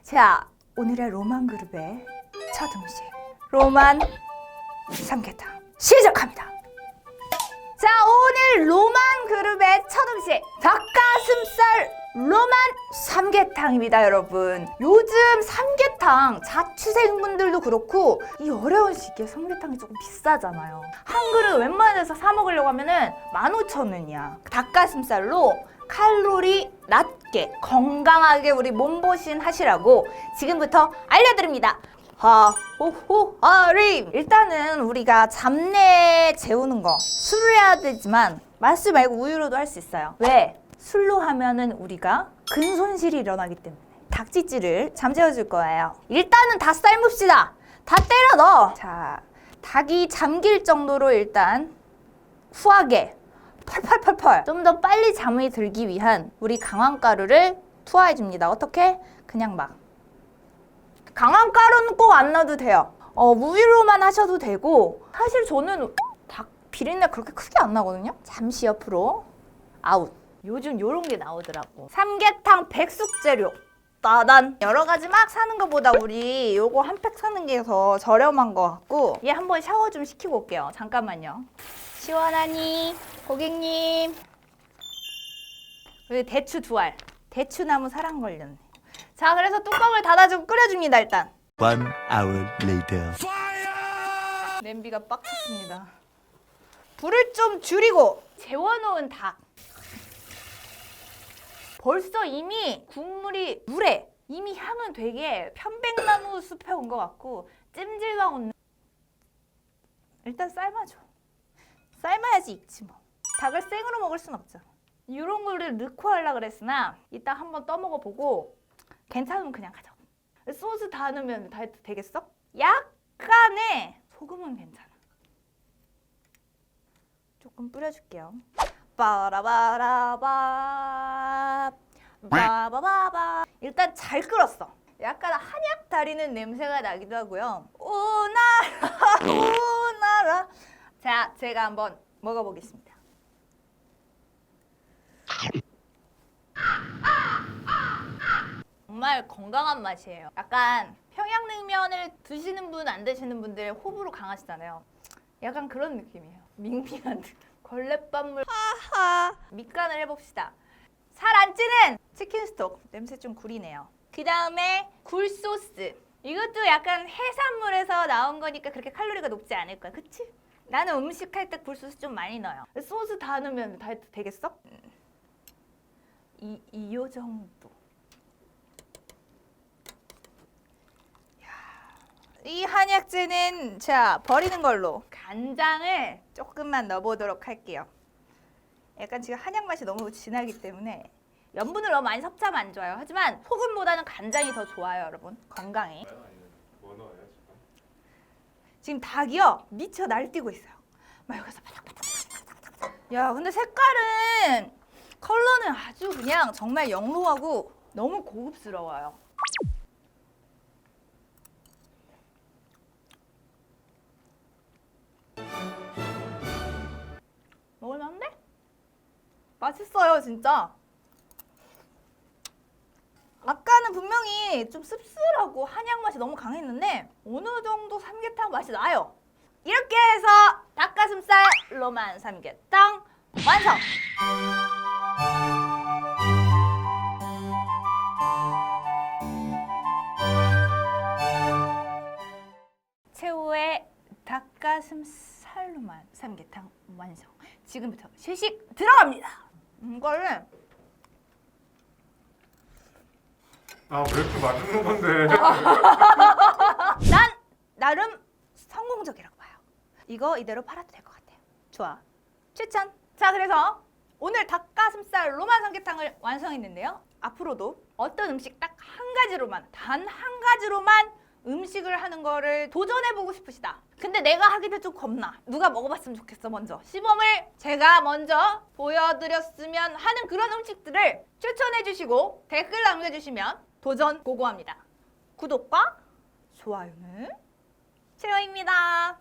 자, 오늘의 로만 그룹의 첫 음식 로만 삼계탕 시작합니다. 자, 오늘 로만 그룹의 첫 음식 닭가슴살 로만 삼계탕입니다. 여러분, 요즘 삼계탕 자취생분들도 그렇고 이 어려운 시기에 삼계탕이 조금 비싸잖아요. 한 그릇 웬만한 데서 사 먹으려고 하면은 15,000원이야. 닭가슴살로 칼로리 낮게 건강하게 우리 몸보신 하시라고 지금부터 알려드립니다. 하호호하림. 일단은 우리가 잡내 재우는 거 술로 해야 되지만 맛술 말고 우유로도 할 수 있어요. 왜? 술로 하면은 우리가 근손실이 일어나기 때문에 닭찌찌를 잠재워 줄 거예요. 일단은 다 삶읍시다. 다 때려 넣어. 자, 닭이 잠길 정도로 일단 후하게 펄펄펄펄 좀 더 빨리 잠이 들기 위한 우리 강황가루를 투하해 줍니다. 어떻게? 그냥 막 강황가루는 꼭 안 넣어도 돼요. 우유로만 하셔도 되고, 사실 저는 닭 비린내 그렇게 크게 안 나거든요. 잠시 옆으로 아웃. 요즘 요런 게 나오더라고. 삼계탕 백숙 재료 따단. 여러 가지 막 사는 것보다 우리 요거 한 팩 사는 게 더 저렴한 것 같고, 얘 한번 샤워 좀 시키고 올게요. 잠깐만요. 시원하니 고객님. 여기 대추 2알. 대추나무 사랑 걸렸네. 자, 그래서 뚜껑을 닫아주고 끓여줍니다. 일단 1 hour later. 냄비가 빡쳤습니다. 불을 좀 줄이고 재워놓은 닭. 벌써 이미 국물이 물에 이미 향은 되게 편백나무 숲에 온 것 같고 찜질방 온. 일단 삶아줘. 삶아야지 익지 뭐. 닭을 생으로 먹을 순 없잖아. 이런 거를 넣고 하려고 그랬으나 이따 한번 떠먹어보고 괜찮으면 그냥 가자. 소스 다 넣으면 다 되겠어? 약간의 소금은 괜찮아. 조금 뿌려줄게요. 빠라바라바 바바바바. 일단 잘 끓었어. 약간 한약 다리는 냄새가 나기도 하고요. 오나라 오나라. 자, 제가 한번 먹어보겠습니다. 정말 건강한 맛이에요. 약간 평양냉면을 드시는 분 안 드시는 분들 호불호 강하시잖아요. 약간 그런 느낌이에요. 밍밍한 느낌. 걸레밥물 하하. 밑간을 해봅시다. 살 안 찌는 치킨 스톡. 냄새 좀 구리네요. 그 다음에 굴소스. 이것도 약간 해산물에서 나온 거니까 그렇게 칼로리가 높지 않을 거야. 그치? 나는 음식 할 때 굴소스 좀 많이 넣어요. 소스 다 넣으면 다 되겠어? 이 정도. 이 한약재는 자 버리는 걸로 간장을 조금만 넣어보도록 할게요. 약간 지금 한약 맛이 너무 진하기 때문에 염분을 너무 많이 섭취하면 안 좋아요. 하지만 소금보다는 간장이 더 좋아요, 여러분. 건강에. 뭐 넣어요 지금 지금? 닭이요 미쳐 날뛰고 있어요. 막 여기서 바삭바삭바삭바삭. 야, 근데 색깔은 컬러는 아주 그냥 정말 영롱하고 너무 고급스러워요. 먹을만한데? 맛있어요, 진짜. 아까는 분명히 좀 씁쓸하고 한약 맛이 너무 강했는데 어느 정도 삼계탕 맛이 나요. 이렇게 해서 닭가슴살 로만 삼계탕 완성! 최후의 닭가슴살 로만 삼계탕 완성. 지금부터 시식 들어갑니다. 이거를 왜 이렇게 맛있는 건데? 난 나름 성공적이라고 봐요. 이거 이대로 팔아도 될 것 같아요. 좋아. 추천. 자, 그래서 오늘 닭가슴살 로만 삼계탕을 완성했는데요. 앞으로도 어떤 음식 딱 한 가지로만, 단 한 가지로만 음식을 하는 거를 도전해보고 싶으시다. 근데 내가 하기도 좀 겁나. 누가 먹어봤으면 좋겠어, 먼저. 시범을 제가 먼저 보여드렸으면 하는 그런 음식들을 추천해주시고 댓글 남겨주시면 도전 고고합니다. 구독과 좋아요는 최호입니다.